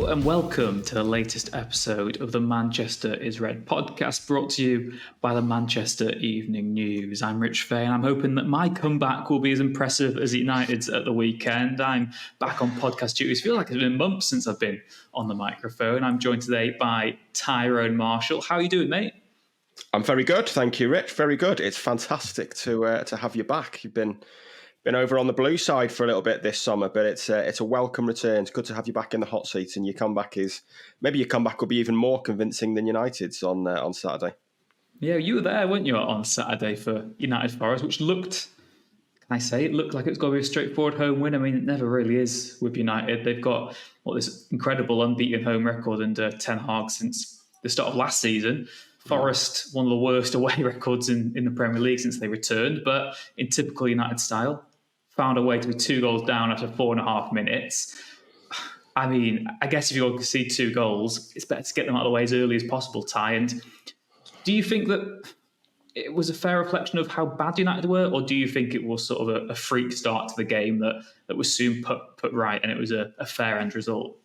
and welcome to the latest episode of the Manchester is Red podcast, brought to you by the Manchester Evening News. I'm Rich Fay, and I'm hoping that my comeback will be as impressive as United's at the weekend. I'm back on podcast duties. I feel like it's been months since I've been on the microphone. I'm joined today by Tyrone Marshall. How are you doing, mate? I'm very good, thank you, Rich. Very good. It's fantastic to have you back. You've been over on the blue side for a little bit this summer, but it's a welcome return. It's good to have you back in the hot seat, and your comeback will be even more convincing than United's on Saturday. Yeah, you were there, weren't you, on Saturday for United Forest, which looked like it was going to be a straightforward home win. I mean, it never really is with United. They've got this incredible unbeaten home record under Ten Hag since the start of last season. Forest, one of the worst away records in the Premier League since they returned, but in typical United style, found a way to be 2 goals down after 4.5 minutes. I mean, I guess if you want to see 2 goals, it's better to get them out of the way as early as possible, Ty. And do you think that it was a fair reflection of how bad United were, or do you think it was sort of a freak start to the game that was soon put right and it was a fair end result?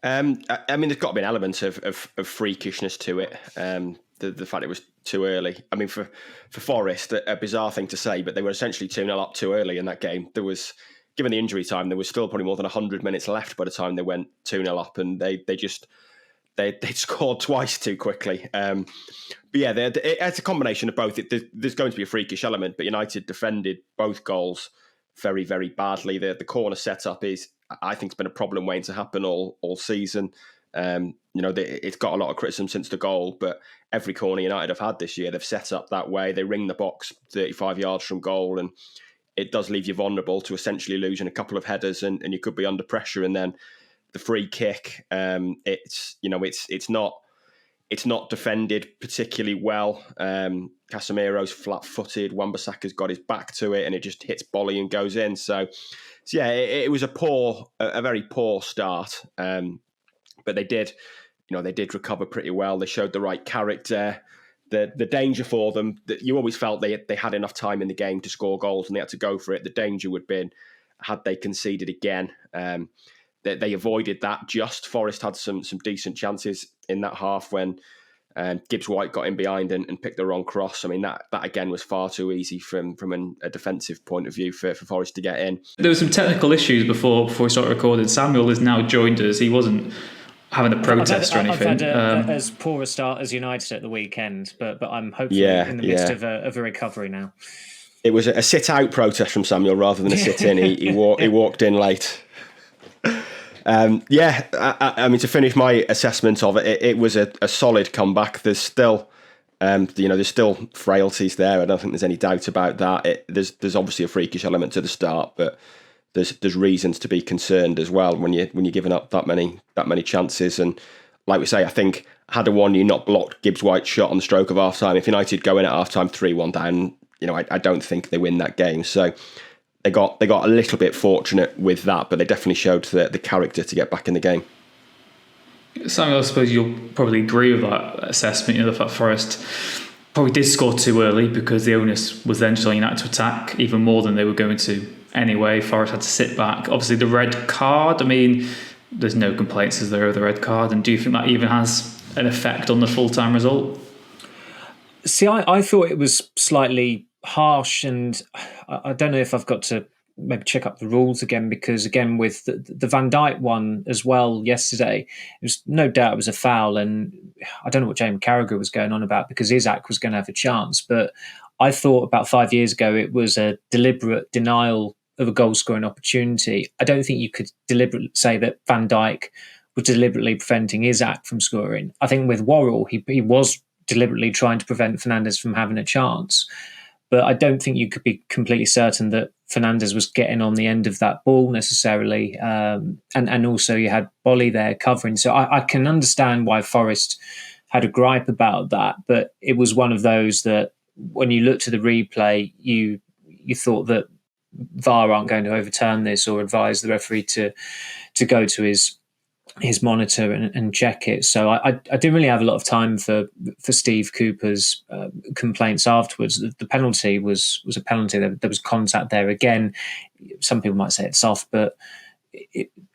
I mean, there's got to be an element of freakishness to it. The fact it was too early. I mean, for Forest, a bizarre thing to say, but they were essentially 2-0 up too early in that game. There was, given the injury time, there was still probably more than 100 minutes left by the time they went 2-0 up, and they scored twice too quickly. But yeah, it's a combination of both. There's going to be a freakish element, but United defended both goals very, very badly. The corner setup I think, it's been a problem waiting to happen all season. It's got a lot of criticism since the goal, but every corner United have had this year, they've set up that way. They ring the box 35 yards from goal, and it does leave you vulnerable to essentially losing a couple of headers, and you could be under pressure. And then the free kick, it's not defended particularly well. Casemiro's flat-footed. Wan-Bissaka's got his back to it, and it just hits volley and goes in. So yeah, it was a very poor start. But they did recover pretty well. They showed the right character. The danger for them, that you always felt they had enough time in the game to score goals and they had to go for it. The danger would have been had they conceded again. They avoided that. Forest had some decent chances in that half when Gibbs-White got in behind and picked the wrong cross. I mean, that again was far too easy from a defensive point of view for Forest to get in. There were some technical issues before we started recording. Samuel has now joined us. He wasn't having a protest or anything. I've had as poor a start as United at the weekend, but I'm hopefully in the midst of a recovery now. It was a sit-out protest from Samuel rather than a sit-in. He walked in late. I mean, to finish my assessment of it, it was a solid comeback. There's still, there's still frailties there. I don't think there's any doubt about that. There's obviously a freakish element to the start, but there's reasons to be concerned as well when you're giving up that many chances. And like we say, I think had you not blocked Gibbs-White's shot on the stroke of half time, if United go in at half time 3-1 down, I don't think they win that game. So they got a little bit fortunate with that, but they definitely showed the character to get back in the game. Samuel, I suppose you'll probably agree with that assessment. The fact Forest probably did score too early because the onus was then just on United to attack even more than they were going to anyway. Forest had to sit back. Obviously, the red card, I mean, there's no complaints as there of the red card. And do you think that even has an effect on the full-time result? See, I thought it was slightly harsh, and I don't know if I've got to maybe check up the rules again, because again with the Van Dijk one as well yesterday, it was no doubt it was a foul, and I don't know what Jamie Carragher was going on about because Isak was going to have a chance, but I thought about 5 years ago it was a deliberate denial of a goal scoring opportunity. I don't think you could deliberately say that Van Dijk was deliberately preventing Isak from scoring. I think with Worrell he was deliberately trying to prevent Fernandes from having a chance. But I don't think you could be completely certain that Fernandes was getting on the end of that ball necessarily. And also you had Bolly there covering. So I can understand why Forest had a gripe about that. But it was one of those that when you looked at the replay, you thought that VAR aren't going to overturn this or advise the referee to go to his monitor and check it. So I didn't really have a lot of time for Steve Cooper's complaints afterwards. The penalty was a penalty. There was contact there again. Some people might say it's soft, but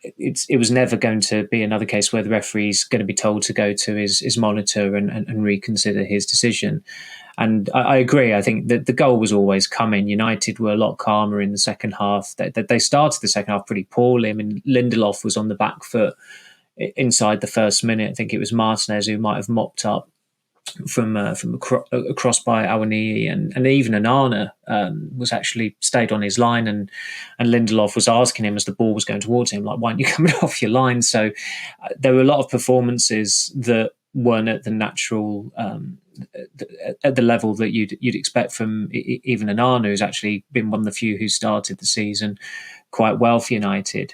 it was never going to be another case where the referee's going to be told to go to his monitor and reconsider his decision. And I agree. I think that the goal was always coming. United were a lot calmer in the second half. They started the second half pretty poorly. I mean, Lindelof was on the back foot inside the first minute. I think it was Martinez who might have mopped up from across by Awoniyi, and even Onana was actually stayed on his line, and Lindelof was asking him as the ball was going towards him, like, why aren't you coming off your line? So there were a lot of performances that weren't at the natural at the level that you'd expect from even Onana, who's actually been one of the few who started the season quite well for United.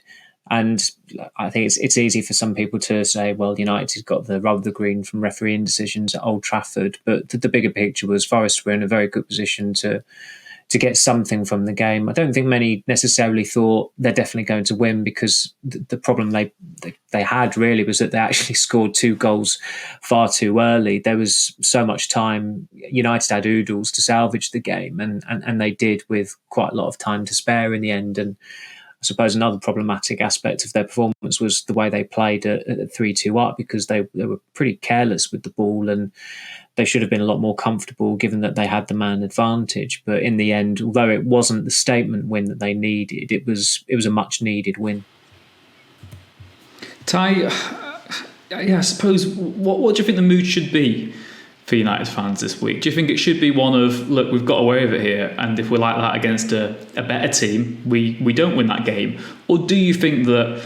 And I think it's easy for some people to say, well, United got the rub of the green from refereeing decisions at Old Trafford, but the bigger picture was Forest were in a very good position to get something from the game. I don't think many necessarily thought they're definitely going to win, because the problem they had really was that they actually scored 2 goals far too early. There was so much time. United had oodles to salvage the game, and they did, with quite a lot of time to spare in the end. And I suppose another problematic aspect of their performance was the way they played at 3-2 up, because they were pretty careless with the ball, and they should have been a lot more comfortable given that they had the man advantage. But in the end, although it wasn't the statement win that they needed, it was a much needed win. Ty, I suppose, what do you think the mood should be for United fans this week? Do you think it should be one of, look, we've got away with it here, and if we're like that against a better team, we don't win that game? Or do you think that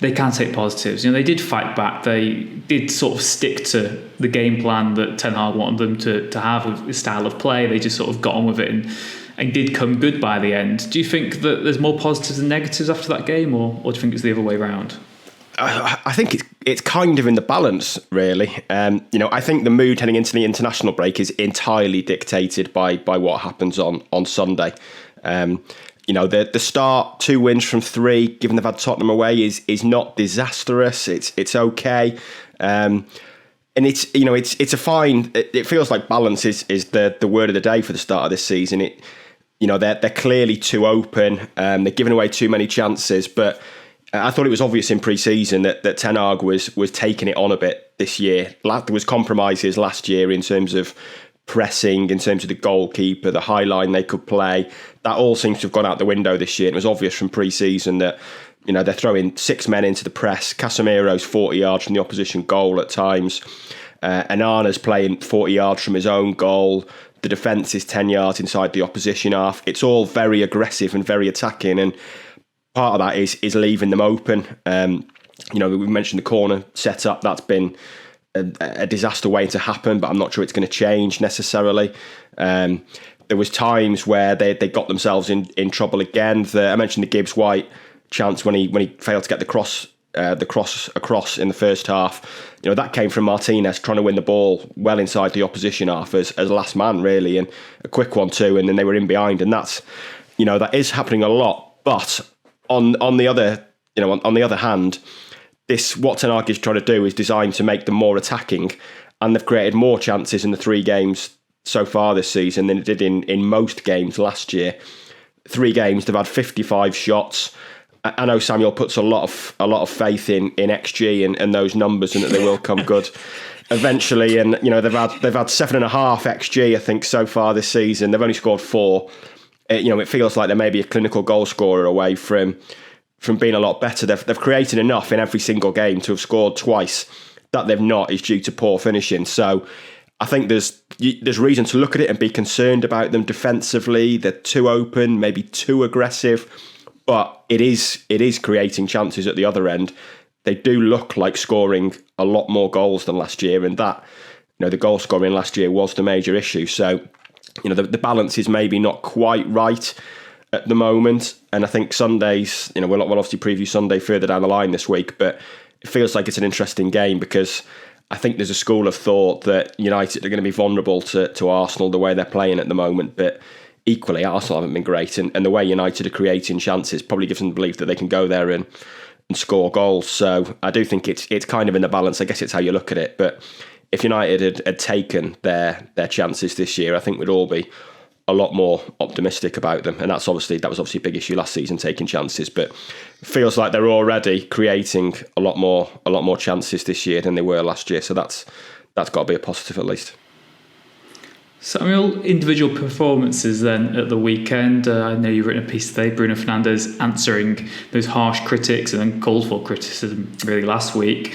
they can take positives? They did fight back. They did sort of stick to the game plan that Ten Hag wanted them to have with his style of play. They just sort of got on with it and did come good by the end. Do you think that there's more positives than negatives after that game, or do you think it's the other way around? I think it's kind of in the balance, really. I think the mood heading into the international break is entirely dictated by what happens on Sunday. The start, 2 wins from 3, given they've had Tottenham away, is not disastrous. It's okay, and it's a fine. It feels like balance is the word of the day for the start of this season. They're clearly too open. They're giving away too many chances, but I thought it was obvious in pre-season that Ten Hag was taking it on a bit this year. There was compromises last year in terms of pressing, in terms of the goalkeeper, the high line they could play. That all seems to have gone out the window this year. It was obvious from pre-season that they're throwing 6 men into the press. Casemiro's 40 yards from the opposition goal at times. Onana's playing 40 yards from his own goal. The defence is 10 yards inside the opposition half. It's all very aggressive and very attacking, and part of that is leaving them open. We mentioned the corner setup. That's been a disaster waiting to happen, but I'm not sure it's going to change necessarily. There was times where they got themselves in trouble again. I mentioned the Gibbs White chance when he failed to get the cross across in the first half. That came from Martinez trying to win the ball well inside the opposition half as last man, really, and a quick one too, and then they were in behind, and that is happening a lot. But on the other hand, what Ten Hag is trying to do is designed to make them more attacking, and they've created more chances in the 3 games so far this season than it did in most games last year. 3 games, they've had 55 shots. I know Samuel puts a lot of faith in XG and those numbers, and that they will come good eventually. And they've had 7.5 XG, I think, so far this season. They've only scored 4. It feels like they may be a clinical goal scorer away from being a lot better. They've created enough in every single game to have scored twice. That they've not is due to poor finishing. So I think there's reason to look at it and be concerned about them defensively. They're too open, maybe too aggressive, but it is creating chances at the other end. They do look like scoring a lot more goals than last year, and that the goal scoring last year was the major issue. So the balance is maybe not quite right at the moment, and I think Sundays, we'll obviously preview Sunday further down the line this week, but it feels like it's an interesting game because I think there's a school of thought that United are going to be vulnerable to Arsenal the way they're playing at the moment, but equally Arsenal haven't been great, and the way United are creating chances probably gives them the belief that they can go there and score goals. So I do think it's kind of in the balance. I guess it's how you look at it, but if United had taken their chances this year, I think we'd all be a lot more optimistic about them, and that was obviously a big issue last season, taking chances. But it feels like they're already creating a lot more chances this year than they were last year. So that's got to be a positive at least. Samuel, individual performances then at the weekend. I know you've written a piece today, Bruno Fernandes answering those harsh critics and then called for criticism really last week.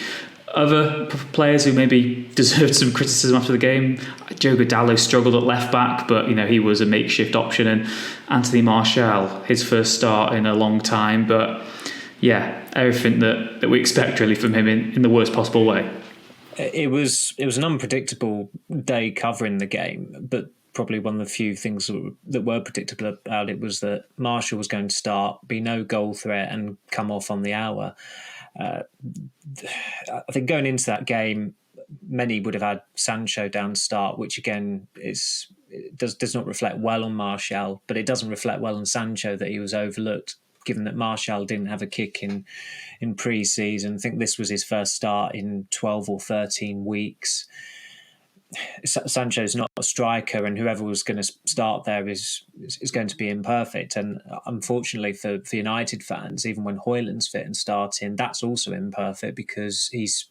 Other players who maybe deserved some criticism after the game, Diogo Dalot struggled at left back, but he was a makeshift option, and Anthony Marshall, his first start in a long time, but yeah, everything that we expect really from him in the worst possible way. It was an unpredictable day covering the game, but probably one of the few things that were predictable about it was that Marshall was going to start, be no goal threat, and come off on the hour. I think going into that game, many would have had Sancho down to start, which again does not reflect well on Martial, but it doesn't reflect well on Sancho that he was overlooked, given that Martial didn't have a kick in pre-season. I think this was his first start in 12 or 13 weeks. Sancho's not a striker, and whoever was going to start there is going to be imperfect. And unfortunately for United fans, even when Højlund's fit and starting, that's also imperfect because he's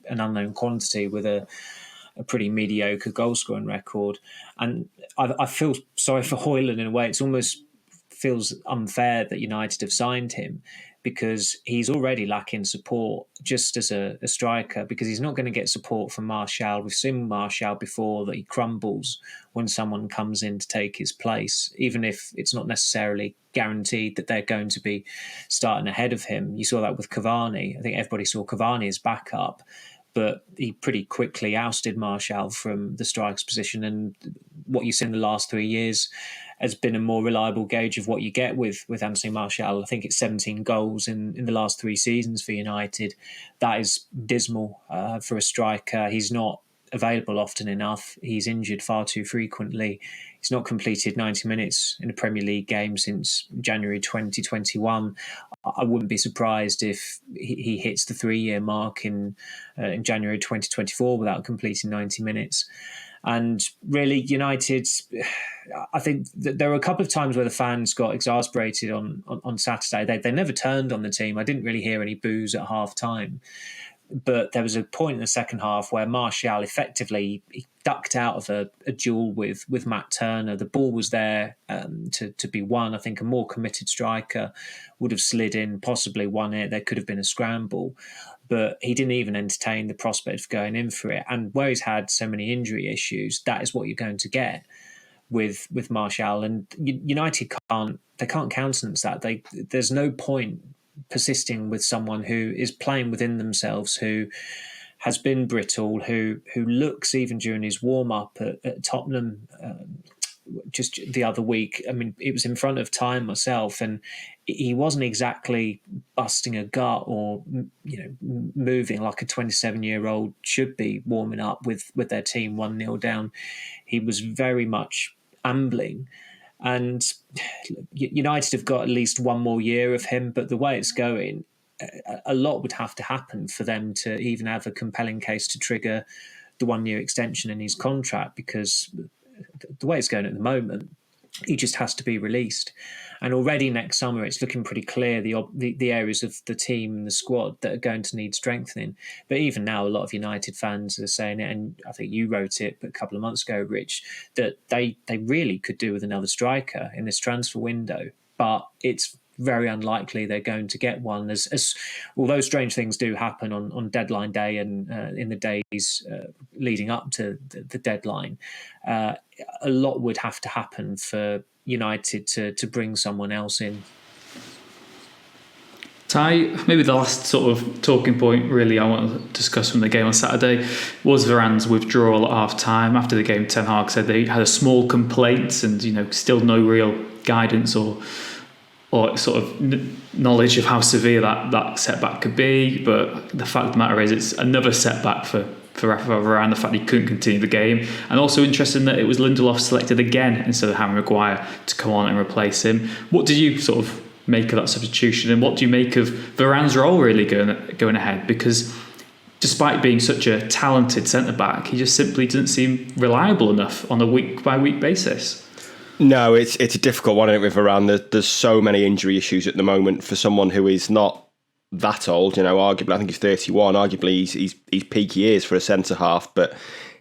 an unknown quantity with a pretty mediocre goal scoring record. And I feel sorry for Højlund in a way. It's almost feels unfair that United have signed him, because he's already lacking support just as a striker, because he's not going to get support from Martial. We've seen Martial before, that he crumbles when someone comes in to take his place, even if it's not necessarily guaranteed that they're going to be starting ahead of him. You saw that with Cavani. I think everybody saw Cavani as backup, but he pretty quickly ousted Martial from the striker's position. And what you've seen in the last 3 years has been a more reliable gauge of what you get with Anthony Martial. I think it's 17 goals in the last 3 seasons for United. That is dismal for a striker. He's not available often enough. He's injured far too frequently. He's not completed 90 minutes in a Premier League game since January 2021. I wouldn't be surprised if he hits the 3-year mark in January 2024 without completing 90 minutes. And really, United, I think that there were a couple of times where the fans got exasperated on Saturday. They never turned on the team. I didn't really hear any boos at half time. But there was a point in the second half where Martial effectively ducked out of a duel with Matt Turner. The ball was there to be won. I think a more committed striker would have slid in, possibly won it. There could have been a scramble. But he didn't even entertain the prospect of going in for it. And where he's had so many injury issues, that is what you're going to get with Martial. And United can't countenance that. There's no point persisting with someone who is playing within themselves, who has been brittle, who looks, even during his warm-up at Tottenham just the other week, I mean, it was in front of time myself, and he wasn't exactly busting a gut or moving like a 27-year-old should be warming up with their team 1-0 down. He was very much ambling. And United have got at least one more year of him, but the way it's going, a lot would have to happen for them to even have a compelling case to trigger the 1-year extension in his contract, because the way it's going at the moment, he just has to be released. And already next summer, it's looking pretty clear the areas of the team and the squad that are going to need strengthening. But even now, a lot of United fans are saying it, and I think you wrote it a couple of months ago, Rich, that they really could do with another striker in this transfer window. But it's very unlikely they're going to get one, as although strange things do happen on deadline day and in the days leading up to the deadline. A lot would have to happen for United to bring someone else in. Ty, maybe the last sort of talking point really I want to discuss from the game on Saturday was Varane's withdrawal at half-time. After the game, Ten Hag said they had a small complaint and still no real guidance or sort of knowledge of how severe that setback could be. But the fact of the matter is, it's another setback for Varane, the fact he couldn't continue the game. And also interesting that it was Lindelof selected again instead of Harry Maguire to come on and replace him. What did you sort of make of that substitution, and what do you make of Varane's role really going ahead? Because despite being such a talented centre-back, he just simply doesn't seem reliable enough on a week-by-week basis. No, it's a difficult one, isn't it, with Varane? There's so many injury issues at the moment for someone who is not that old. Arguably, I think he's 31. Arguably, he's peak years for a centre half, but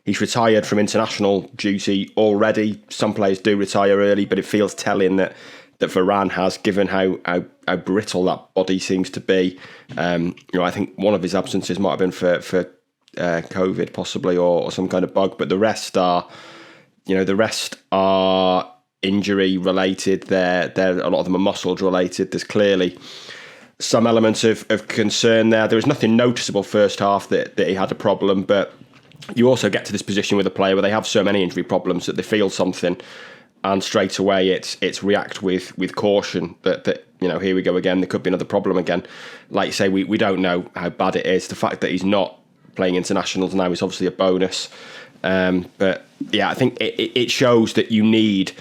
he's retired from international duty already. Some players do retire early, but it feels telling that Varane has, given how brittle that body seems to be. I think one of his absences might have been for COVID, possibly, or some kind of bug, but the rest are injury related. They're a lot of them are muscles related. There's clearly some elements of concern there. There was nothing noticeable first half that he had a problem, but you also get to this position with a player where they have so many injury problems that they feel something, and straight away it's react with caution that here we go again. There could be another problem again. Like you say, we don't know how bad it is. The fact that he's not playing internationals now is obviously a bonus. But yeah, I think it shows that you need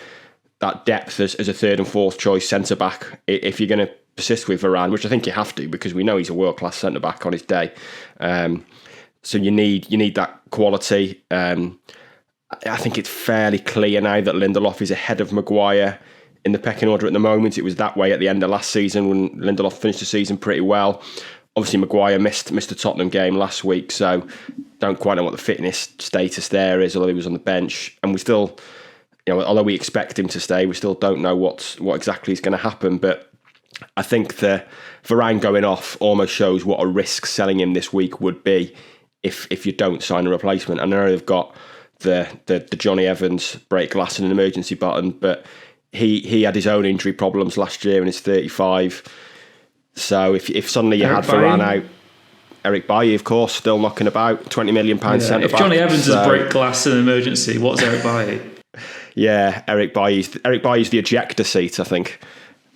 that depth as a third and fourth choice centre back if you're going to persist with Varane, which I think you have to, because we know he's a world class centre back on his day. So you need that quality. I think it's fairly clear now that Lindelof is ahead of Maguire in the pecking order at the moment. It was that way at the end of last season when Lindelof finished the season pretty well. Obviously, Maguire missed the Tottenham game last week, so don't quite know what the fitness status there is, although he was on the bench. And we still, although we expect him to stay, we still don't know what exactly is going to happen. But I think the Varane going off almost shows what a risk selling him this week would be if you don't sign a replacement. I know they've got the Johnny Evans break glass and an emergency button, but he had his own injury problems last year and he's 35. So if suddenly you had Varane out, Eric Bailly, of course, still knocking about, £20 million centre back. If Johnny Evans has break glass in an emergency, what's Eric Bailly? Yeah, Eric Bailly's the ejector seat, I think.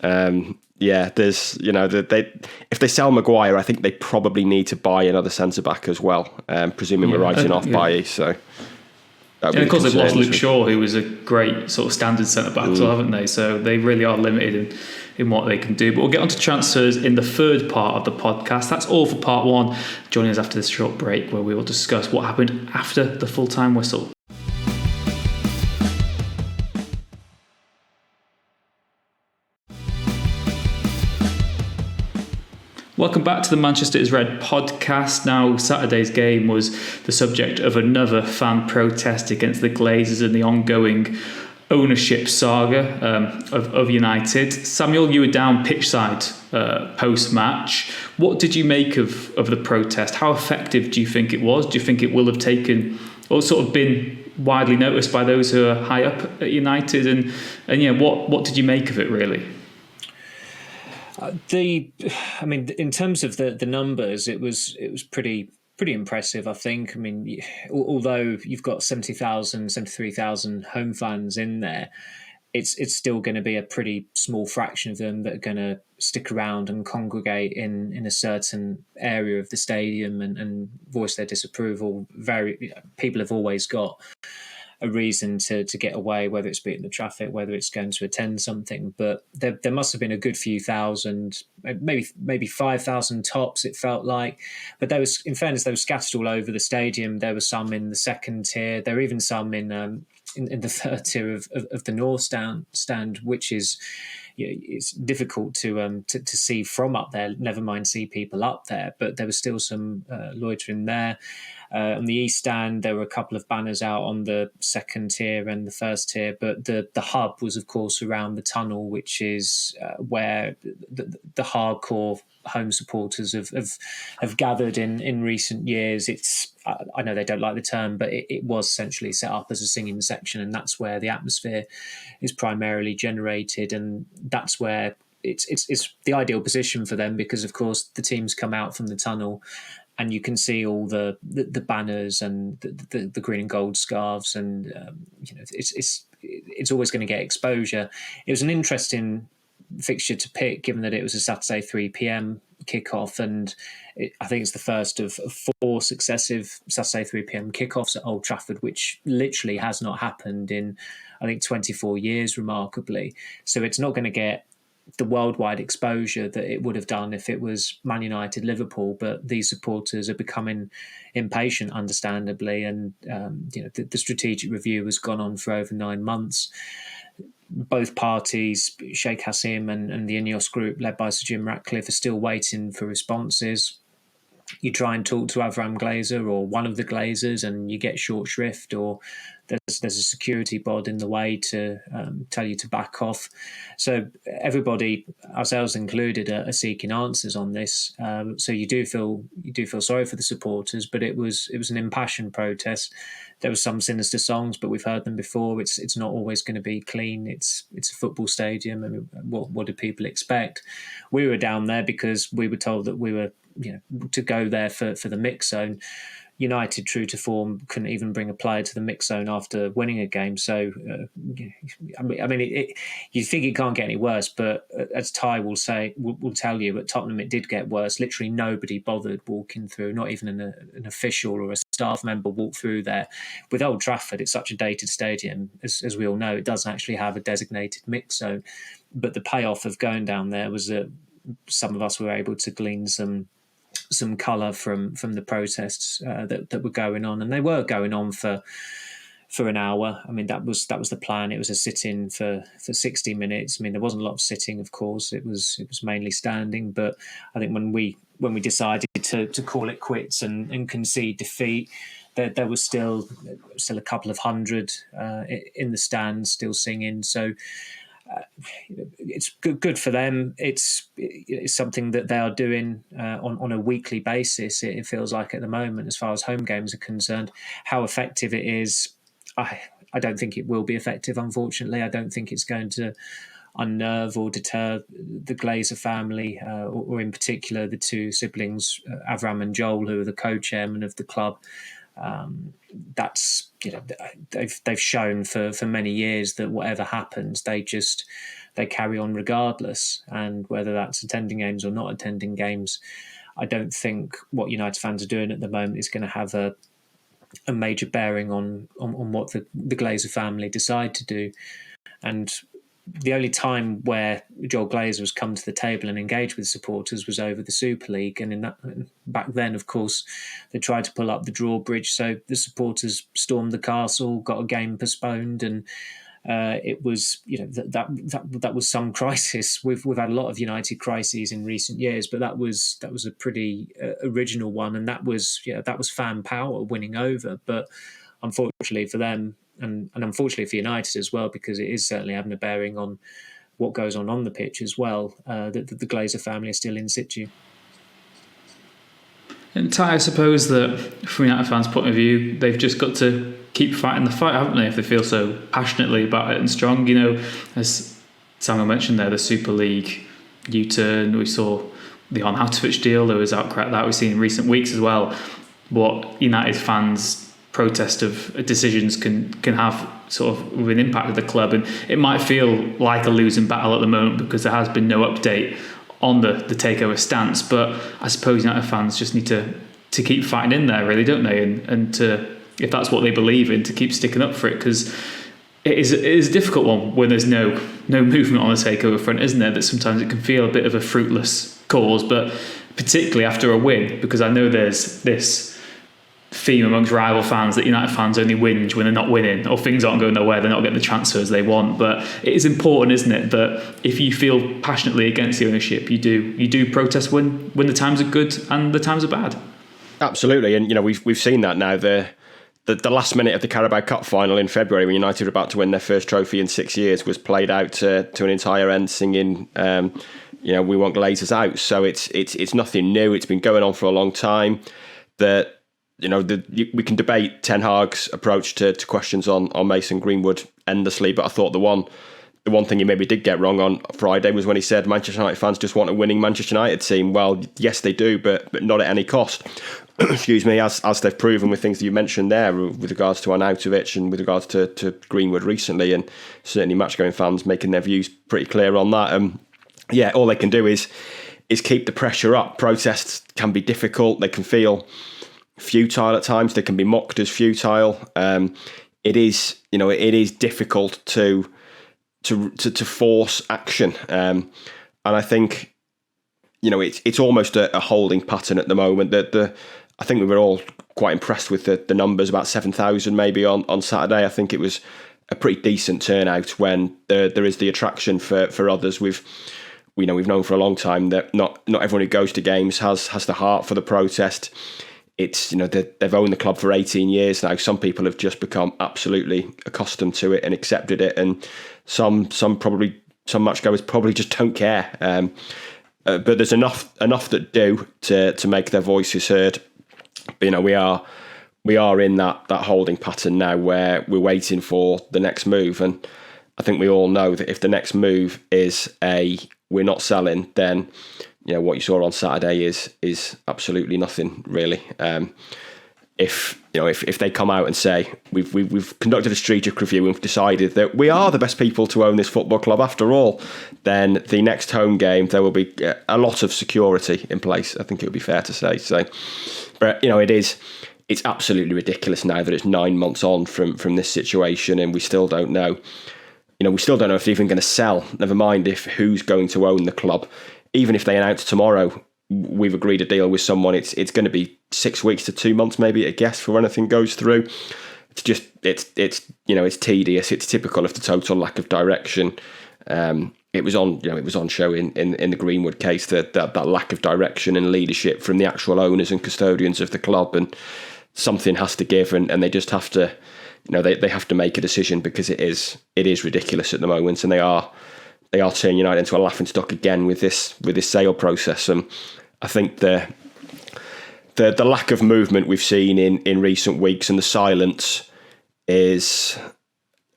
There's if they sell Maguire, I think they probably need to buy another centre back as well. Presuming we're writing off Bailly, so. And of course they've lost Luke Shaw, who was a great sort of standard centre back, as well, haven't they? So they really are limited in what they can do. But we'll get on to transfers in the third part of the podcast. That's all for part one. Joining us after this short break, where we will discuss what happened after the full-time whistle. Welcome back to the Manchester is Red podcast. Now, Saturday's game was the subject of another fan protest against the Glazers and the ongoing ownership saga of United. Samuel, you were down pitchside post-match. What did you make of the protest? How effective do you think it was? Do you think it will have taken or sort of been widely noticed by those who are high up at United? And what did you make of it, really? In terms of the numbers, it was pretty impressive, I think. I mean, although you've got 73,000 home fans in there, it's still going to be a pretty small fraction of them that are going to stick around and congregate in a certain area of the stadium and voice their disapproval. People have always got a reason to get away, whether it's beating the traffic, whether it's going to attend something. But there must have been a good few thousand, maybe 5,000 tops, it felt like. But there was, in fairness, they were scattered all over the stadium. There were some in the second tier. There were even some in the third tier of the North stand, which is, it's difficult to see from up there, never mind see people up there. But there was still some loitering there. On the East Stand, there were a couple of banners out on the second tier and the first tier, but the hub was, of course, around the tunnel, which is where the hardcore home supporters have gathered in recent years. I know they don't like the term, but it was essentially set up as a singing section, and that's where the atmosphere is primarily generated, and that's where it's the ideal position for them, because, of course, the teams come out from the tunnel and you can see all the banners and the green and gold scarves, and it's always going to get exposure. It was an interesting fixture to pick, given that it was a Saturday 3 p.m. kickoff, and I think it's the first of 4 successive Saturday 3 p.m. kickoffs at Old Trafford, which literally has not happened in, I think, 24 years, remarkably. So it's not going to get the worldwide exposure that it would have done if it was Man United, Liverpool, but these supporters are becoming impatient, understandably, and the strategic review has gone on for over 9 months. both parties, Sheikh Hassim and the Ineos group led by Sir Jim Ratcliffe, are still waiting for responses. You try and talk to Avram Glazer or one of the Glazers, and you get short shrift, or there's a security bod in the way to tell you to back off. So everybody, ourselves included, are seeking answers on this. So you do feel sorry for the supporters, but it was an impassioned protest. There were some sinister songs, but we've heard them before. It's not always going to be clean. It's a football stadium, and what do people expect? We were down there because we were told that we were, to go there for the mix zone. United, true to form, couldn't even bring a player to the mix zone after winning a game. So, you think it can't get any worse, but as Ty will tell you, at Tottenham it did get worse. Literally nobody bothered walking through, not even an official or a staff member walked through there. With Old Trafford, it's such a dated stadium, as we all know, it doesn't actually have a designated mix zone. But the payoff of going down there was that some of us were able to glean some colour from the protests that were going on, and they were going on for an hour. I mean, that was the plan. It was a sit-in for 60 minutes. I mean, there wasn't a lot of sitting, of course. It was mainly standing. But I think when we decided to call it quits and concede defeat, there was still a couple of hundred in the stands still singing. So. It's good for them. It's something that they are doing on a weekly basis. It feels like at the moment, as far as home games are concerned. How effective it is, I don't think it will be effective. Unfortunately, I don't think it's going to unnerve or deter the Glazer family, or in particular the two siblings, Avram and Joel, who are the co-chairmen of the club. That's they've shown for many years that whatever happens, they carry on regardless, and whether that's attending games or not attending games, I don't think what United fans are doing at the moment is going to have a major bearing on what the Glazer family decide to do. And the only time where Joel Glazer has come to the table and engaged with supporters was over the Super League, and back then, of course, they tried to pull up the drawbridge, so the supporters stormed the castle, got a game postponed, and it was that was some crisis. We've had a lot of United crises in recent years, but that was a pretty original one, and that was fan power winning over. But unfortunately for them, and unfortunately for United as well, because it is certainly having a bearing on what goes on the pitch as well, that the Glazer family are still in situ. And Ty, I suppose that from United fans' point of view, they've just got to keep fighting the fight, haven't they, if they feel so passionately about it and strong. As Samuel mentioned there, the Super League U-turn, we saw the Arnautovic deal, there was outcry that we've seen in recent weeks as well. What United fans' protest of decisions can have sort of an impact of the club, and it might feel like a losing battle at the moment because there has been no update on the takeover stance, but I suppose United fans just need to keep fighting in there, really, don't they, and to, if that's what they believe in, to keep sticking up for it, because it is a difficult one when there's no movement on the takeover front, isn't there, that sometimes it can feel a bit of a fruitless cause, but particularly after a win, because I know there's this theme amongst rival fans that United fans only whinge when they're not winning, or things aren't going their way, they're not getting the transfers they want. But it is important, isn't it, that if you feel passionately against the ownership, you do protest when the times are good and the times are bad. Absolutely, and we've seen that now. The last minute of the Carabao Cup final in February, when United were about to win their first trophy in 6 years, was played out to an entire end singing we want Glazers out. So it's nothing new. It's been going on for a long time. That we can debate Ten Hag's approach to questions on Mason Greenwood endlessly, but I thought the one thing he maybe did get wrong on Friday was when he said Manchester United fans just want a winning Manchester United team. Well, yes, they do, but not at any cost. Excuse me, as they've proven with things that you mentioned there, with regards to Arnautovic and with regards to Greenwood recently, and certainly match-going fans making their views pretty clear on that. All they can do is keep the pressure up. Protests can be difficult. They can feel futile at times. They can be mocked as futile. It is difficult to force action, and I think it's almost a holding pattern at the moment. That I think we were all quite impressed with the numbers, about 7,000 maybe on Saturday. I think it was a pretty decent turnout when there is the attraction for others. We've known for a long time that not everyone who goes to games has the heart for the protest. It's, they've owned the club for 18 years now. Some people have just become absolutely accustomed to it and accepted it, and some matchgoers probably just don't care. But there's enough that do to make their voices heard. But, we are in that holding pattern now where we're waiting for the next move, and I think we all know that if the next move is we're not selling, then what you saw on Saturday is absolutely nothing really. If they come out and say we've conducted a strategic review and we've decided that we are the best people to own this football club after all, then the next home game there will be a lot of security in place. I think it would be fair to say. So, but it's absolutely ridiculous now that it's 9 months on from this situation and we still don't know. We still don't know if they're even going to sell. Never mind who's going to own the club. Even if they announce tomorrow we've agreed a deal with someone, it's going to be 6 weeks to 2 months maybe at a guess for when anything goes through. It's just it's tedious. It's typical of the total lack of direction. It was on show in the Greenwood case that lack of direction and leadership from the actual owners and custodians of the club, and something has to give, and they just have to they have to make a decision, because it is ridiculous at the moment, and they are turning United into a laughingstock again with this sale process. And I think the lack of movement we've seen in recent weeks and the silence is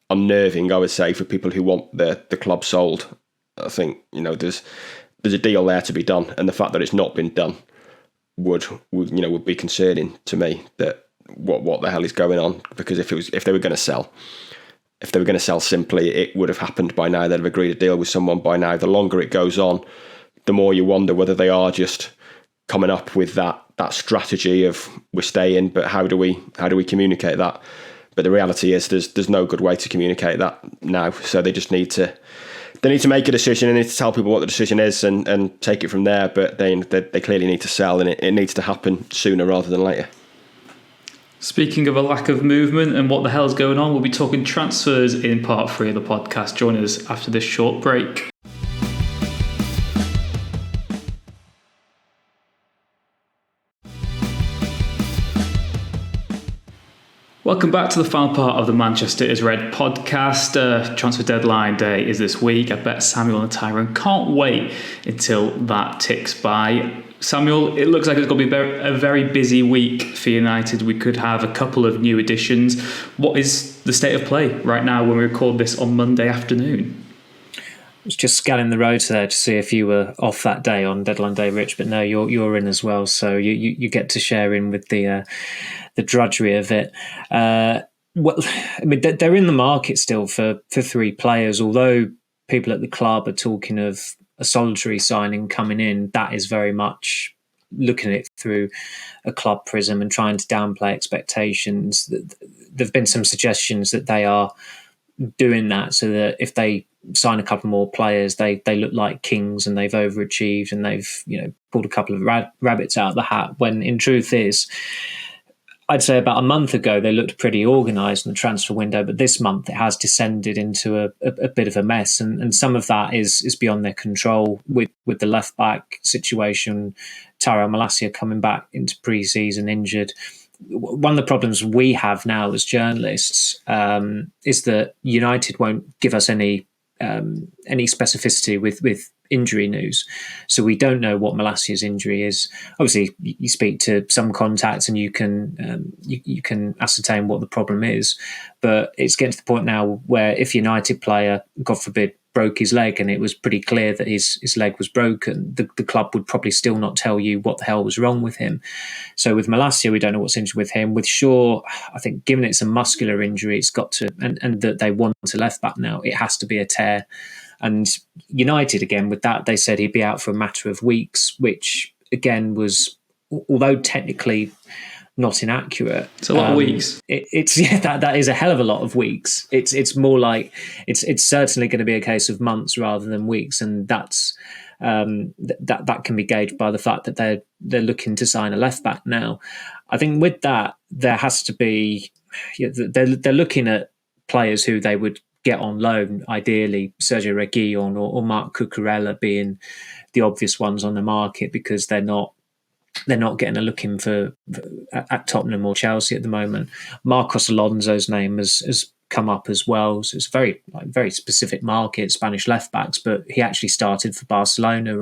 unnerving, I would say, for people who want the club sold. I think there's a deal there to be done, and the fact that it's not been done would be concerning to me. That what the hell is going on? Because if they were going to sell simply, it would have happened by now. They'd have agreed a deal with someone by now. The longer it goes on, the more you wonder whether they are just coming up with that strategy of we're staying, but how do we communicate that? But the reality is there's no good way to communicate that now. So they just need to make a decision, and need to tell people what the decision is and take it from there. But they clearly need to sell, and it needs to happen sooner rather than later. Speaking of a lack of movement and what the hell's going on, we'll be talking transfers in part 3 of the podcast. Join us after this short break. Welcome back to the final part of the Manchester is Red podcast. Transfer deadline day is this week. I bet Samuel and Tyrone can't wait until that ticks by. Samuel, it looks like it's going to be a very busy week for United. We could have a couple of new additions. What is the state of play right now when we record this on Monday afternoon? I was just scanning the roads there to see if you were off that day on deadline day, Rich, but no, you're in as well, so you get to share in with the drudgery of it. Well, I mean, they're in the market still for 3 players, although people at the club are talking of a solitary signing coming in. That is very much looking at it through a club prism and trying to downplay expectations. There have been some suggestions that they are doing that so that if they sign a couple more players, they look like kings and they've overachieved and they've pulled a couple of rabbits out of the hat, when in truth is, I'd say about a month ago they looked pretty organised in the transfer window, but this month it has descended into a bit of a mess, and some of that is beyond their control with the left back situation. Tyrone Marshall coming back into pre-season injured. One of the problems we have now as journalists is that United won't give us any specificity with injury news, so we don't know what Malassia's injury is. Obviously, you speak to some contacts and you can ascertain what the problem is, but it's getting to the point now where if a United player, God forbid, broke his leg and it was pretty clear that his leg was broken, the club would probably still not tell you what the hell was wrong with him. So with Malacia, we don't know what's injured with him. With Shaw, I think given it's a muscular injury, it's got to, and that they want a left back now, it has to be a tear. And United, again, with that, they said he'd be out for a matter of weeks, which again was, although technically not inaccurate. It's a lot of weeks. That is a hell of a lot of weeks. It's more like it's certainly going to be a case of months rather than weeks, and that's that can be gauged by the fact that they're looking to sign a left back now. I think with that there has to be they're looking at players who they would get on loan, ideally Sergio Reguilon or Marc Cucurella being the obvious ones on the market, because they're not getting a look in for at Tottenham or Chelsea at the moment. Marcos Alonso's name has come up as well. So it's a very specific market, Spanish left backs, but he actually started for Barcelona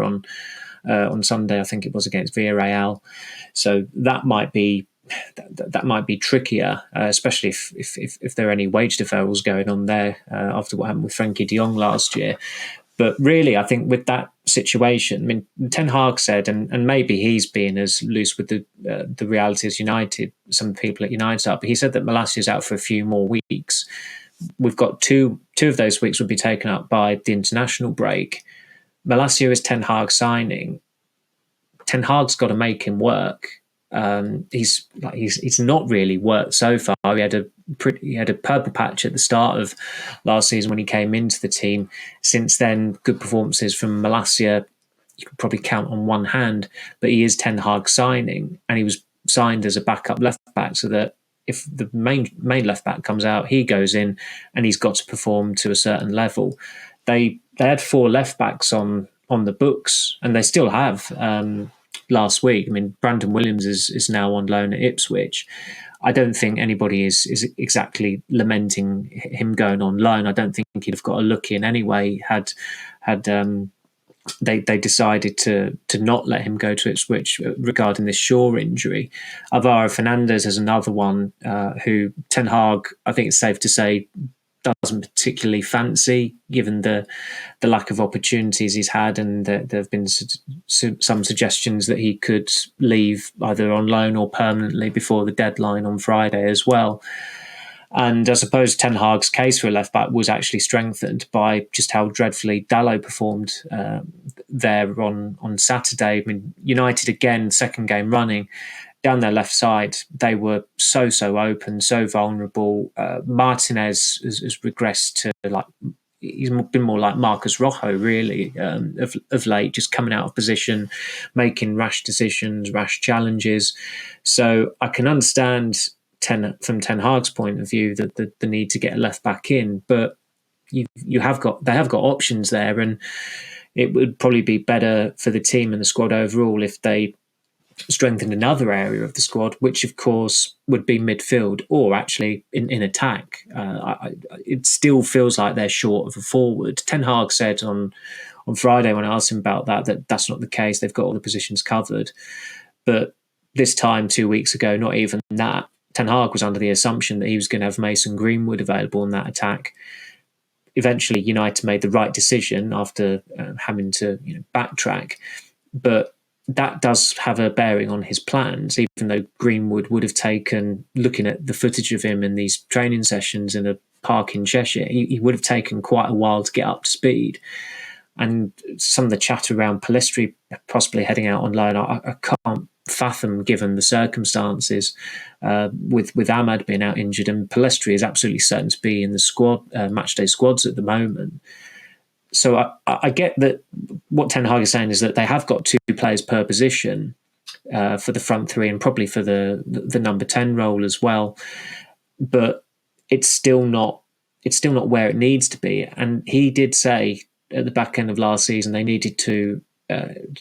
on Sunday, I think it was, against Villarreal. So that might be trickier, especially if there are any wage deferrals going on there after what happened with Frenkie de Jong last year. But really, I think with that situation, I mean, Ten Hag said, and maybe he's being as loose with the reality as United, some people at United are, but he said that Malacia's out for a few more weeks. We've got two of those weeks would be taken up by the international break. Malacia is Ten Hag signing. Ten Hag's got to make him work. He's not really worked so far. He had a purple patch at the start of last season when he came into the team. Since then, good performances from Malacia you could probably count on one hand, but he is Ten Hag signing, and he was signed as a backup left back, so that if the main left back comes out, he goes in, and he's got to perform to a certain level. They had 4 left backs on the books, and they still have. Last week, I mean, Brandon Williams is now on loan at Ipswich. I don't think anybody is exactly lamenting him going on loan. I don't think he'd have got a look in anyway had they decided to not let him go to Ipswich regarding this Shaw injury. Alvaro Fernandez is another one who Ten Hag, I think it's safe to say, doesn't particularly fancy, given the lack of opportunities he's had, and there have been some suggestions that he could leave either on loan or permanently before the deadline on Friday as well. And I suppose Ten Hag's case for a left back was actually strengthened by just how dreadfully Dalot performed there on Saturday. I mean, United again, second game running, down their left side, they were so open, so vulnerable. Martinez has regressed to he's been more like Marcus Rojo, really, of late, just coming out of position, making rash decisions, rash challenges. So I can understand from Ten Hag's point of view that the need to get a left back in, but they have got options there, and it would probably be better for the team and the squad overall if they strengthen another area of the squad, which of course would be midfield or actually in attack. It still feels like they're short of a forward. Ten Hag said on Friday when I asked him about that that's not the case. They've got all the positions covered. But this time 2 weeks ago, not even that, Ten Hag was under the assumption that he was going to have Mason Greenwood available in that attack. Eventually, United made the right decision after having to backtrack, but that does have a bearing on his plans, even though Greenwood would have taken, looking at the footage of him in these training sessions in a park in Cheshire, he would have taken quite a while to get up to speed. And some of the chat around Pellistri possibly heading out on loan, I can't fathom given the circumstances with Ahmad being out injured, and Pellistri is absolutely certain to be in the squad, matchday squads at the moment. So I get that what Ten Hag is saying is that they have got 2 players per position for the front 3 and probably for the number 10 role as well. But it's still not where it needs to be. And he did say at the back end of last season they needed to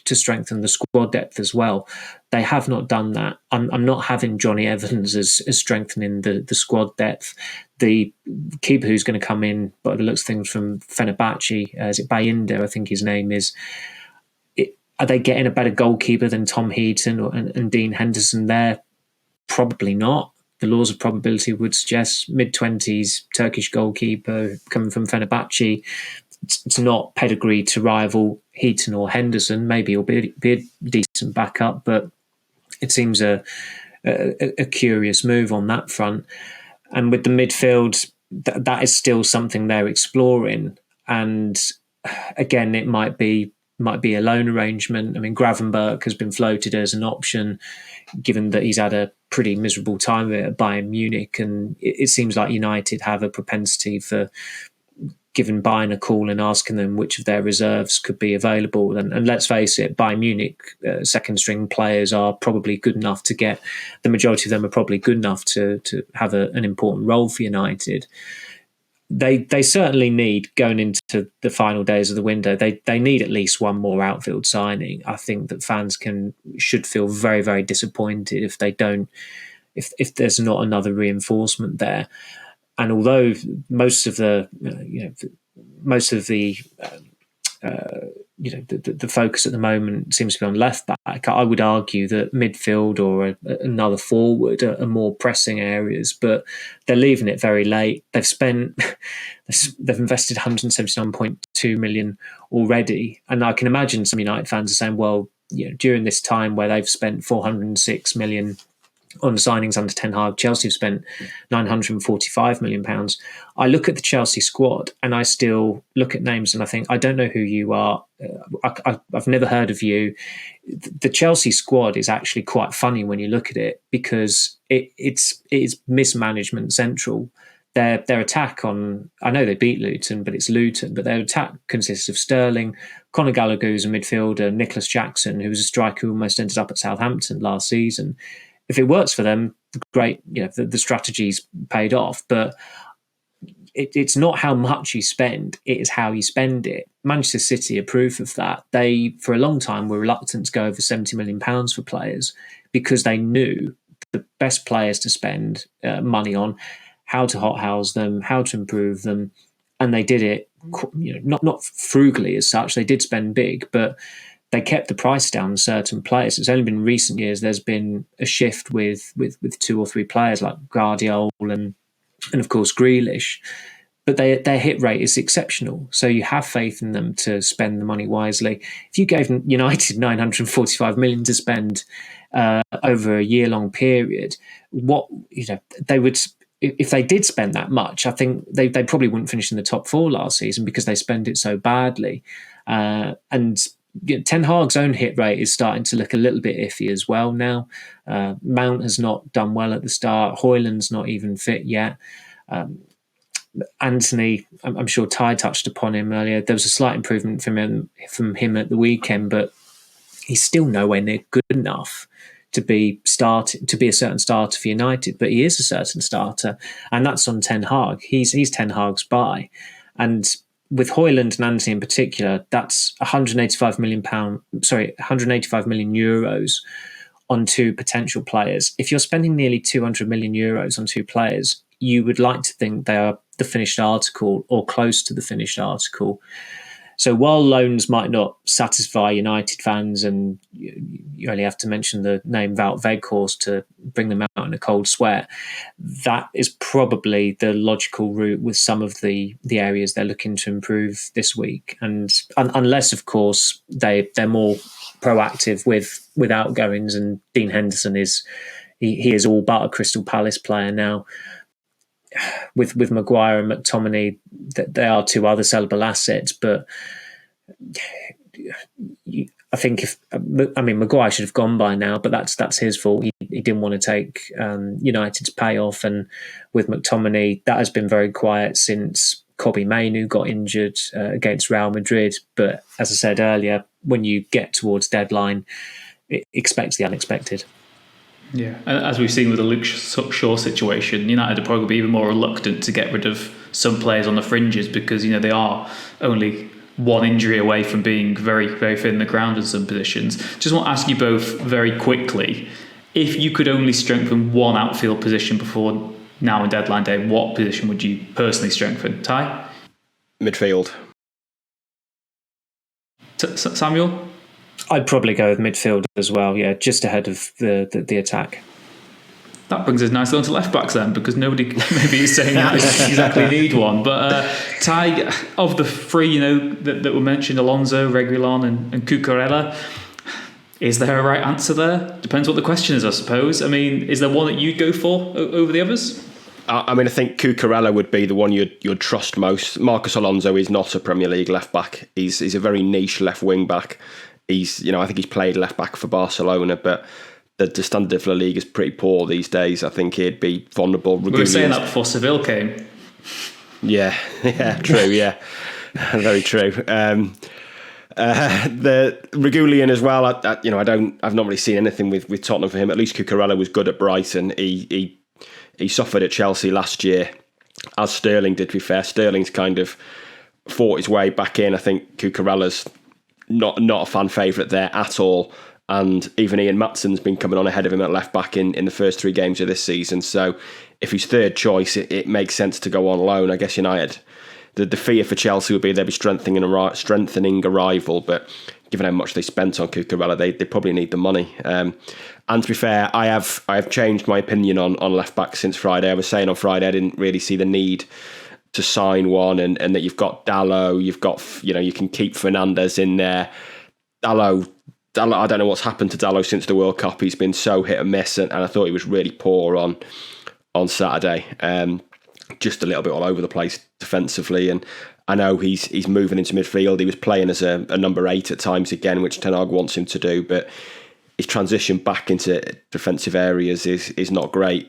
strengthen the squad depth as well. They have not done that. I'm not having Johnny Evans as strengthening the squad depth. The keeper who's going to come in, by the looks of things, from Fenerbahce, is it Bayindir, I think his name is. Are they getting a better goalkeeper than Tom Heaton and Dean Henderson there? Probably not. The laws of probability would suggest mid-20s Turkish goalkeeper coming from Fenerbahce. It's not pedigree to rival Heaton or Henderson. Maybe he'll be a decent backup, but it seems a curious move on that front. And with the midfield, that is still something they're exploring. And again, it might be a loan arrangement. I mean, Gravenberch has been floated as an option, given that he's had a pretty miserable time at Bayern Munich, and it seems like United have a propensity for giving Bayern a call and asking them which of their reserves could be available. And let's face it, Bayern Munich second string players are probably good enough to get, the majority of them are probably good enough to have an important role for United. they certainly need, going into the final days of the window, they need at least one more outfield signing. I think that fans should feel very, very disappointed if they don't, if there's not another reinforcement there. And although most of the the focus at the moment seems to be on left back, I would argue that midfield or another forward are more pressing areas, but they're leaving it very late. They've invested 179.2 million already, and I can imagine some United fans are saying, well, during this time where they've spent 406 million on signings under Ten Hag, Chelsea have spent £945 million. I look at the Chelsea squad and I still look at names and I think, I don't know who you are. I've never heard of you. The Chelsea squad is actually quite funny when you look at it, because it's mismanagement central. Their attack on, I know they beat Luton, but it's Luton, but their attack consists of Sterling, Conor Gallagher, who's a midfielder, Nicholas Jackson, who was a striker who almost ended up at Southampton last season. If it works for them, great. The strategy's paid off, but it's not how much you spend; it is how you spend it. Manchester City are proof of that. They, for a long time, were reluctant to go over £70 million for players because they knew the best players to spend money on, how to hothouse them, how to improve them, and they did it. Not frugally as such. They did spend big, but they kept the price down on certain players. It's only been in recent years there's been a shift with two or three players like Guardiola and of course Grealish. But their hit rate is exceptional. So you have faith in them to spend the money wisely. If you gave United 945 million to spend over a year-long period, they would, if they did spend that much, I think they probably wouldn't finish in the top four last season because they spend it so badly. And Ten Hag's own hit rate is starting to look a little bit iffy as well now. Mount has not done well at the start. Højlund's not even fit yet. Anthony, I'm sure Ty touched upon him earlier. There was a slight improvement from him at the weekend, but he's still nowhere near good enough to be a certain starter for United. But he is a certain starter, and that's on Ten Hag. He's Ten Hag's buy, and with Højlund and Anthony in particular, that's €185 million on two potential players. If you're spending nearly €200 million on two players, you would like to think they are the finished article or close to the finished article. So while loans might not satisfy United fans, and you only have to mention the name Wout Weghorst to bring them out in a cold sweat, that is probably the logical route with some of the areas they're looking to improve this week. And unless, of course, they're more proactive with outgoings, and Dean Henderson is all but a Crystal Palace player now. With Maguire and McTominay, they are two other sellable assets, but I think Maguire should have gone by now, but that's his fault. He didn't want to take United's payoff, and with McTominay, that has been very quiet since Kobbie Mainoo got injured against Real Madrid. But as I said earlier, when you get towards deadline, expect the unexpected. Yeah, and as we've seen with the Luke Shaw situation, United are probably be even more reluctant to get rid of some players on the fringes because they are only one injury away from being very, very thin in the ground in some positions. Just want to ask you both very quickly, if you could only strengthen one outfield position before now and deadline day, what position would you personally strengthen? Ty? Midfield. Samuel? I'd probably go with midfield as well, yeah, just ahead of the attack. That brings us nicely onto left backs then, because nobody maybe is saying that exactly need one. But Ty, of the three, that were mentioned, Alonso, Reguilon, and Cucurella, is there a right answer there? Depends what the question is, I suppose. I mean, is there one that you'd go for over the others? I think Cucurella would be the one you'd trust most. Marcos Alonso is not a Premier League left back. He's a very niche left wing back. I think he's played left back for Barcelona, but the standard of La Liga is pretty poor these days. I think he'd be vulnerable. We were saying that before Seville came. Yeah, true, yeah. Very true. The Reguilon as well, I've not really seen anything with Tottenham for him. At least Cucurella was good at Brighton. He suffered at Chelsea last year. as Sterling did, to be fair. Sterling's kind of fought his way back in. I think Cucurella's not a fan favourite there at all. And even Ian Matson's been coming on ahead of him at left back in the first 3 games of this season. So if he's third choice, it makes sense to go on loan. I guess United, the fear for Chelsea would be they'd be strengthening a rival, but given how much they spent on Cucurella, they probably need the money. And to be fair, I have changed my opinion on left back since Friday. I was saying on Friday I didn't really see the need to sign one, and that you've got Dalot, you've got, you can keep Fernandes in there. Dalot, I don't know what's happened to Dalot since the World Cup. He's been so hit and miss, and I thought he was really poor on Saturday. Just a little bit all over the place defensively, and I know he's moving into midfield. He was playing as a number 8 at times again, which Ten Hag wants him to do, but his transition back into defensive areas is not great.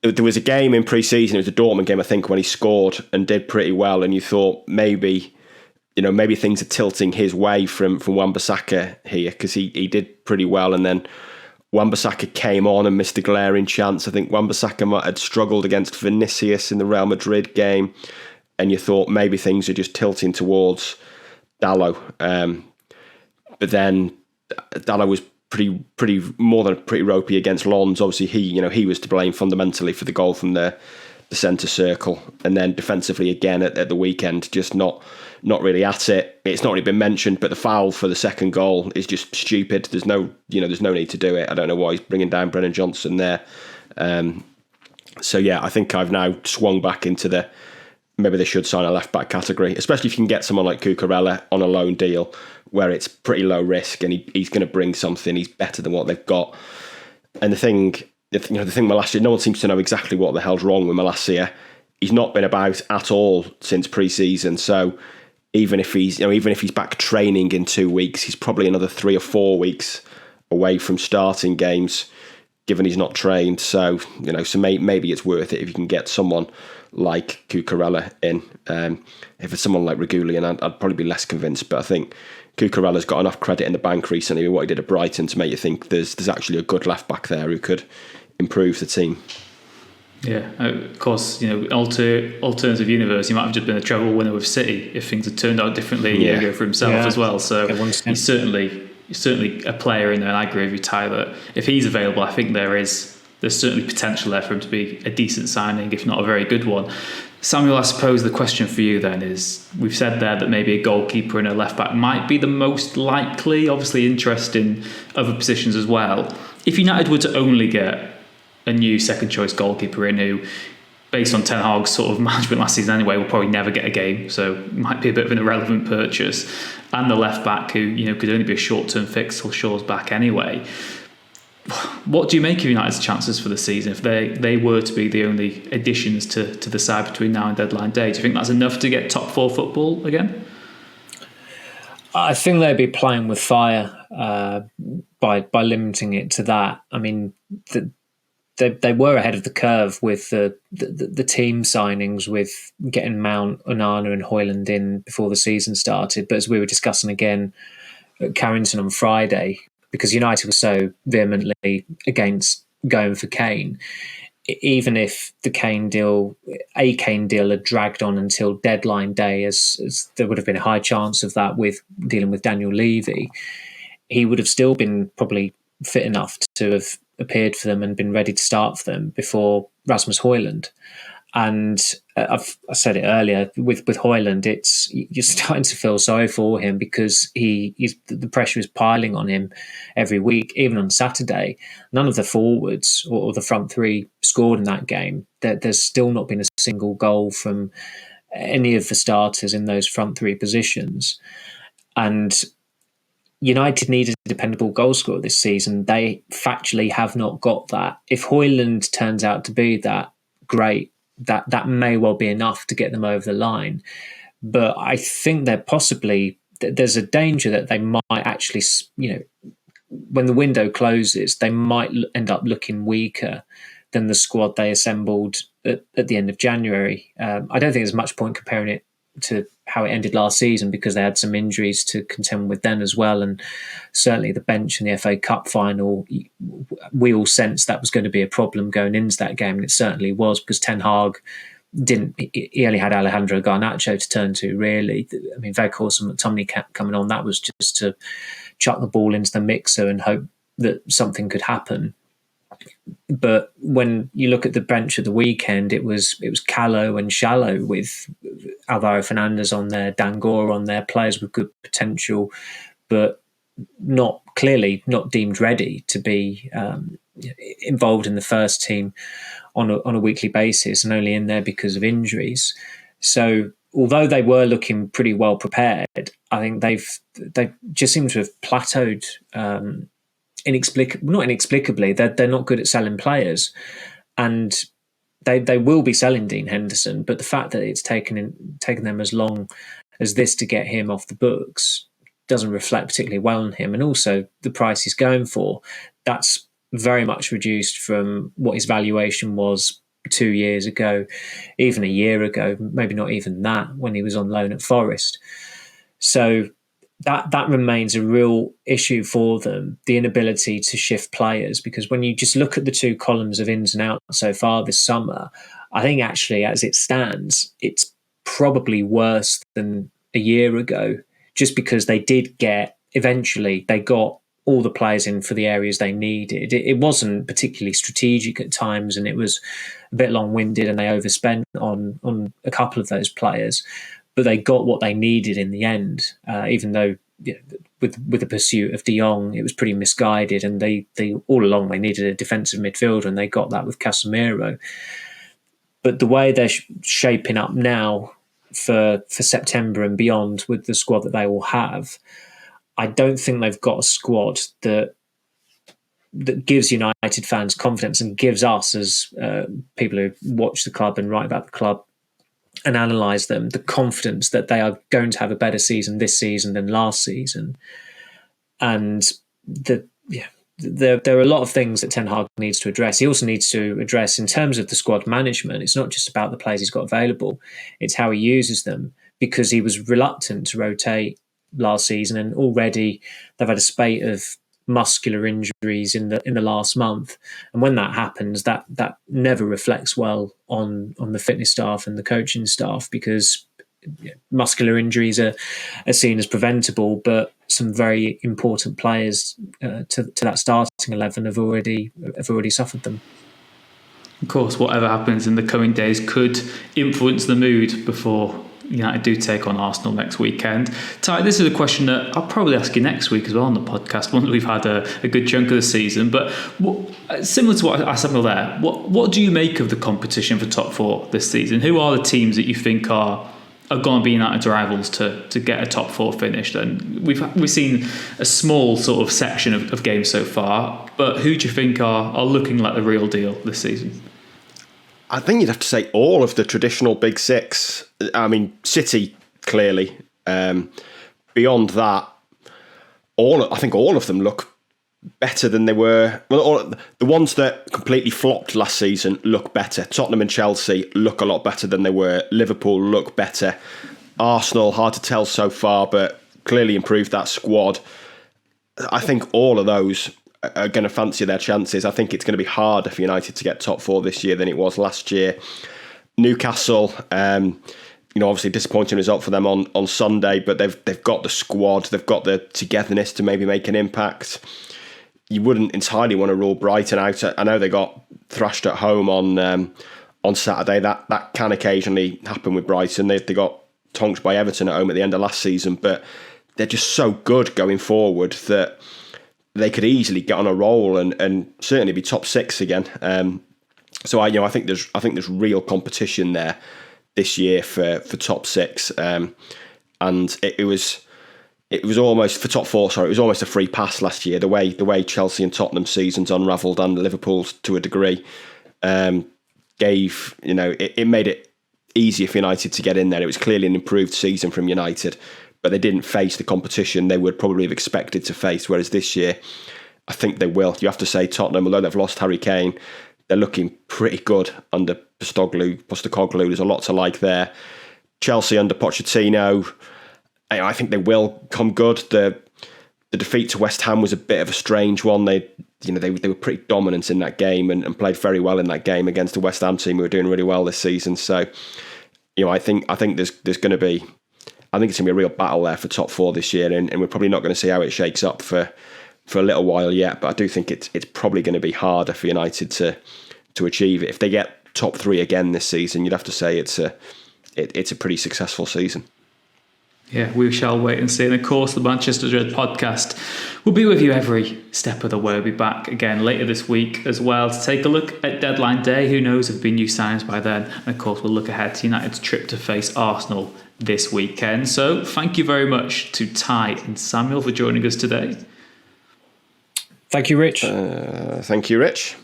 There was a game in pre-season, it was a Dortmund game, I think, when he scored and did pretty well, and you thought maybe things are tilting his way from Wan-Bissaka here, because he did pretty well, and then Wan-Bissaka came on and missed a glaring chance. I think Wan-Bissaka had struggled against Vinicius in the Real Madrid game, and you thought maybe things are just tilting towards Dalot. But then Dalot was pretty ropey against Lons. Obviously, he was to blame fundamentally for the goal from the centre circle, and then defensively again at the weekend, just not really at it. It's not really been mentioned, but the foul for the second goal is just stupid. There's no need to do it. I don't know why he's bringing down Brennan Johnson there. So yeah, I think I've now swung back into maybe they should sign a left back category, especially if you can get someone like Cucurella on a loan deal where it's pretty low risk and he's going to bring something. He's better than what they've got. And the thing Malacia, no one seems to know exactly what the hell's wrong with Malacia. He's not been about at all since pre-season. So even if he's back training in 2 weeks, he's probably another 3 or 4 weeks away from starting games, given he's not trained. So maybe it's worth it if you can get someone like Cucurella in. If it's someone like Regulian, I'd probably be less convinced. But I think Cucurella's got enough credit in the bank recently with what he did at Brighton to make you think there's actually a good left back there who could improve the team. Yeah, of course, alternative universe, he might have just been a treble winner with City if things had turned out differently a year ago for himself as well. So he's certainly a player in there, and I agree with you, Tyler. If he's available, I think there's certainly potential there for him to be a decent signing, if not a very good one. Samuel, I suppose the question for you then is, we've said there that maybe a goalkeeper and a left-back might be the most likely, obviously interest in other positions as well. If United were to only get a new second-choice goalkeeper in who, based on Ten Hag's sort of management last season anyway, will probably never get a game, so it might be a bit of an irrelevant purchase, and the left-back who could only be a short-term fix till Shaw's back anyway, what do you make of United's chances for the season if they were to be the only additions to the side between now and deadline day? Do you think that's enough to get top 4 football again? I think they'd be playing with fire by limiting it to that. I mean, they were ahead of the curve with the team signings, with getting Mount, Onana and Højlund in before the season started. But as we were discussing again at Carrington on Friday, because United was so vehemently against going for Kane, even if a Kane deal had dragged on until deadline day, as there would have been a high chance of that with dealing with Daniel Levy, he would have still been probably fit enough to have appeared for them and been ready to start for them before Rasmus Højlund. And I said it earlier, with Højlund, you're starting to feel sorry for him because the pressure is piling on him every week. Even on Saturday, none of the forwards or the front three scored in that game. There's still not been a single goal from any of the starters in those front three positions. And United needed a dependable goal scorer this season. They factually have not got that. If Højlund turns out to be that, great. That may well be enough to get them over the line. But I think there's a danger that they might actually, when the window closes, they might end up looking weaker than the squad they assembled at the end of January. I don't think there's much point comparing it to how it ended last season, because they had some injuries to contend with then as well. And certainly the bench in the FA Cup final, we all sensed that was going to be a problem going into that game, and it certainly was, because Ten Hag he only had Alejandro Garnacho to turn to, really. I mean, Weghorst and McTominay coming on, that was just to chuck the ball into the mixer and hope that something could happen. But when you look at the bench at the weekend, it was callow and shallow, with Alvaro Fernandez on there, Dangor on there, players with good potential, but not deemed ready to be involved in the first team on a weekly basis, and only in there because of injuries. So although they were looking pretty well prepared, I think they just seem to have plateaued. Not inexplicably, they're not good at selling players, and they will be selling Dean Henderson. But the fact that it's taken them as long as this to get him off the books doesn't reflect particularly well on him. And also the price he's going for, that's very much reduced from what his valuation was 2 years ago, even a year ago, maybe not even that, when he was on loan at Forest. So that remains a real issue for them, the inability to shift players, because when you just look at the two columns of ins and outs so far this summer, I think actually as it stands, it's probably worse than a year ago, just because they got all the players in for the areas they needed. It wasn't particularly strategic at times, and it was a bit long-winded, and they overspent on a couple of those players. But they got what they needed in the end, even though with the pursuit of De Jong, it was pretty misguided, and they all along they needed a defensive midfielder, and they got that with Casemiro. But the way they're shaping up now for September and beyond with the squad that they will have, I don't think they've got a squad that gives United fans confidence, and gives us, as people who watch the club and write about the club and analyse them, the confidence that they are going to have a better season this season than last season. And there are a lot of things that Ten Hag needs to address. He also needs to address, in terms of the squad management, it's not just about the players he's got available, it's how he uses them, because he was reluctant to rotate last season, and already they've had a spate of muscular injuries in the last month, and when that happens, that never reflects well on the fitness staff and the coaching staff, because muscular injuries are seen as preventable, but some very important players to that starting 11 have already suffered them. Of course, whatever happens in the coming days could influence the mood before United do take on Arsenal next weekend. Ty, this is a question that I'll probably ask you next week as well on the podcast, once we've had a good chunk of the season. But similar to what I asked Samuel there, what do you make of the competition for top four this season? Who are the teams that you think are going to be United's rivals to get a top four finish? Then we've seen a small sort of section of games so far, but who do you think are looking like the real deal this season? I think you'd have to say all of the traditional big six. I mean, City, clearly. Beyond that, I think all of them look better than they were. Well, the ones that completely flopped last season look better. Tottenham and Chelsea look a lot better than they were. Liverpool look better. Arsenal, hard to tell so far, but clearly improved that squad. I think all of those are going to fancy their chances. I think it's going to be harder for United to get top four this year than it was last year. Newcastle, obviously disappointing result for them on Sunday, but they've got the squad, they've got the togetherness to maybe make an impact. You wouldn't entirely want to rule Brighton out. I know they got thrashed at home on Saturday. That can occasionally happen with Brighton. They got tonked by Everton at home at the end of last season, but they're just so good going forward that they could easily get on a roll and certainly be top six again. So I think there's real competition there this year for top six, and it was almost for top four. Sorry, it was almost a free pass last year. The way Chelsea and Tottenham seasons unravelled, and Liverpool's to a degree, it made it easier for United to get in there. It was clearly an improved season from United, but they didn't face the competition they would probably have expected to face. Whereas this year, I think they will. You have to say Tottenham, although they've lost Harry Kane, they're looking pretty good under Postecoglou. There's a lot to like there. Chelsea under Pochettino, I think they will come good. The defeat to West Ham was a bit of a strange one. They were pretty dominant in that game and played very well in that game against the West Ham team who are doing really well this season. So, I think there's going to be, I think it's going to be a real battle there for top 4 this year, and we're probably not going to see how it shakes up for a little while yet. But I do think it's probably going to be harder for United to achieve it. If they get top 3 again this season, you'd have to say it's a pretty successful season. Yeah, we shall wait and see. And of course, the Manchester Dread podcast will be with you every step of the way. We'll be back again later this week as well to take a look at deadline day. Who knows if there'll be new signings by then. And of course, we'll look ahead to United's trip to face Arsenal this weekend. So thank you very much to Ty and Samuel for joining us today. Thank you, Rich. Thank you, Rich.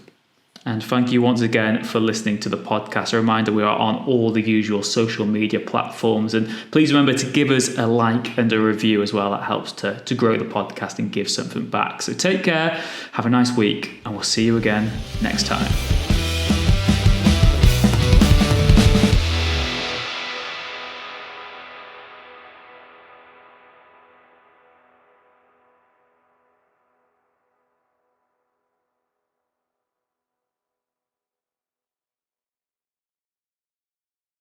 And thank you once again for listening to the podcast. A reminder, we are on all the usual social media platforms. And please remember to give us a like and a review as well. That helps to grow the podcast and give something back. So take care, have a nice week, and we'll see you again next time.